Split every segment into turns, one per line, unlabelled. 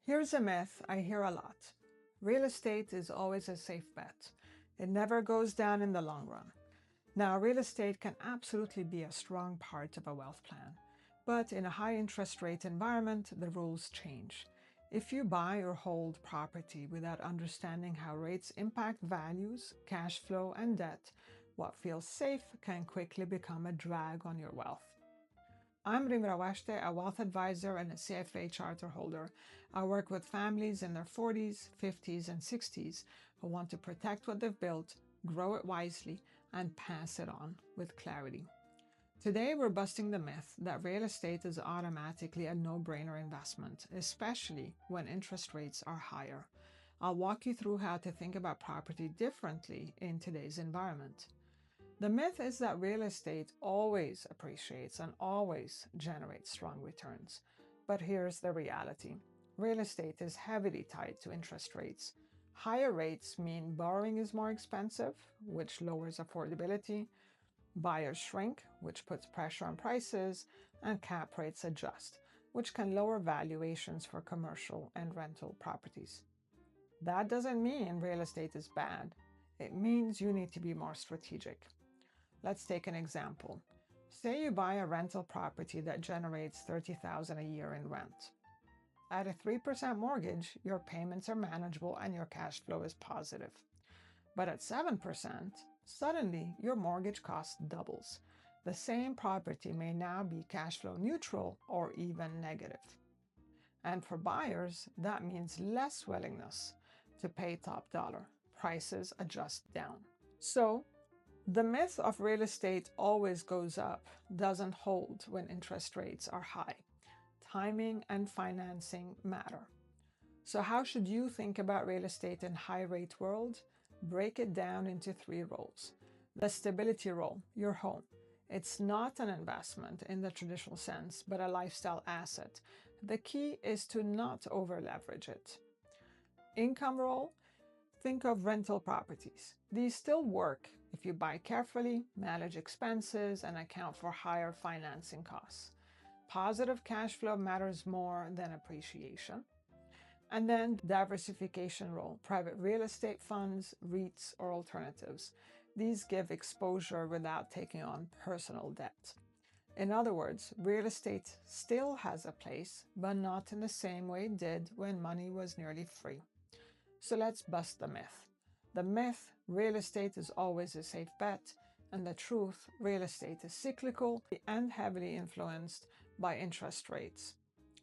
Here's a myth I hear a lot. Real estate is always a safe bet. It never goes down in the long run. Now, real estate can absolutely be a strong part of a wealth plan, but in a high interest rate environment, the rules change. If you buy or hold property without understanding how rates impact values, cash flow, and debt, what feels safe can quickly become a drag on your wealth. I'm Rim Rawashte, a wealth advisor and a CFA charter holder. I work with families in their 40s, 50s, and 60s who want to protect what they've built, grow it wisely, and pass it on with clarity. Today, we're busting the myth that real estate is automatically a no-brainer investment, especially when interest rates are higher. I'll walk you through how to think about property differently in today's environment. The myth is that real estate always appreciates and always generates strong returns. But here's the reality. Real estate is heavily tied to interest rates. Higher rates mean borrowing is more expensive, which lowers affordability. Buyers shrink, which puts pressure on prices, and cap rates adjust, which can lower valuations for commercial and rental properties. That doesn't mean real estate is bad. It means you need to be more strategic. Let's take an example. Say you buy a rental property that generates $30,000 a year in rent. At a 3% mortgage, your payments are manageable and your cash flow is positive. But at 7%, suddenly your mortgage cost doubles. The same property may now be cash flow neutral or even negative. And for buyers, that means less willingness to pay top dollar. Prices adjust down. So, the myth of real estate always goes up doesn't hold when interest rates are high. Timing and financing matter. So how should you think about real estate in high-rate world? Break it down into 3 roles. The stability role, your home. It's not an investment in the traditional sense, but a lifestyle asset. The key is to not over-leverage it. Income role. Think of rental properties. These still work if you buy carefully, manage expenses, and account for higher financing costs. Positive cash flow matters more than appreciation. And then diversification role, private real estate funds, REITs, or alternatives. These give exposure without taking on personal debt. In other words, real estate still has a place, but not in the same way it did when money was nearly free. So let's bust the myth. The myth, real estate is always a safe bet, and the truth, real estate is cyclical and heavily influenced by interest rates.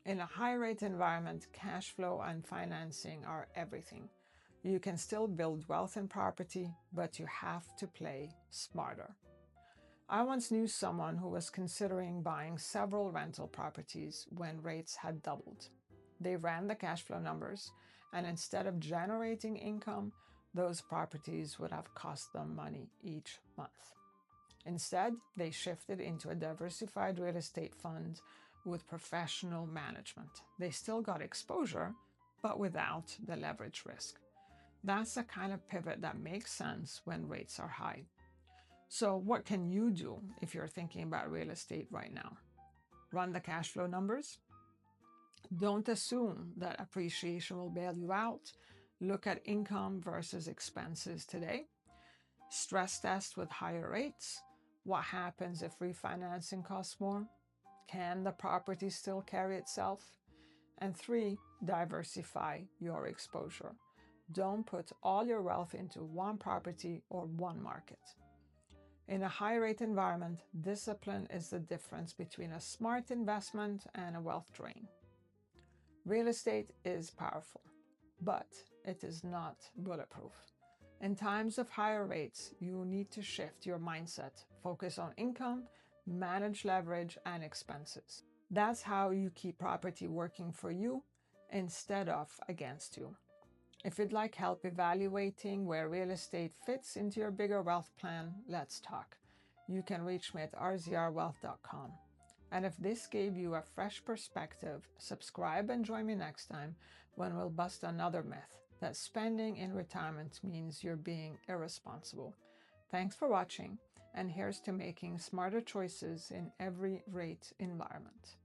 In a high-rate environment, cash flow and financing are everything. You can still build wealth in property, but you have to play smarter. I once knew someone who was considering buying several rental properties when rates had doubled. They ran the cash flow numbers, and instead of generating income, those properties would have cost them money each month. Instead, they shifted into a diversified real estate fund with professional management. They still got exposure, but without the leverage risk. That's the kind of pivot that makes sense when rates are high. So what can you do if you're thinking about real estate right now? Run the cash flow numbers. Don't assume that appreciation will bail you out. Look at income versus expenses today. Stress test with higher rates. What happens if refinancing costs more? Can the property still carry itself? And 3, diversify your exposure. Don't put all your wealth into one property or one market. In a high-rate environment, discipline is the difference between a smart investment and a wealth drain. Real estate is powerful, but it is not bulletproof. In times of higher rates, you need to shift your mindset, focus on income, manage leverage and expenses. That's how you keep property working for you instead of against you. If you'd like help evaluating where real estate fits into your bigger wealth plan, let's talk. You can reach me at rzrwealth.com. And if this gave you a fresh perspective, subscribe and join me next time when we'll bust another myth that spending in retirement means you're being irresponsible. Thanks for watching, and here's to making smarter choices in every rate environment.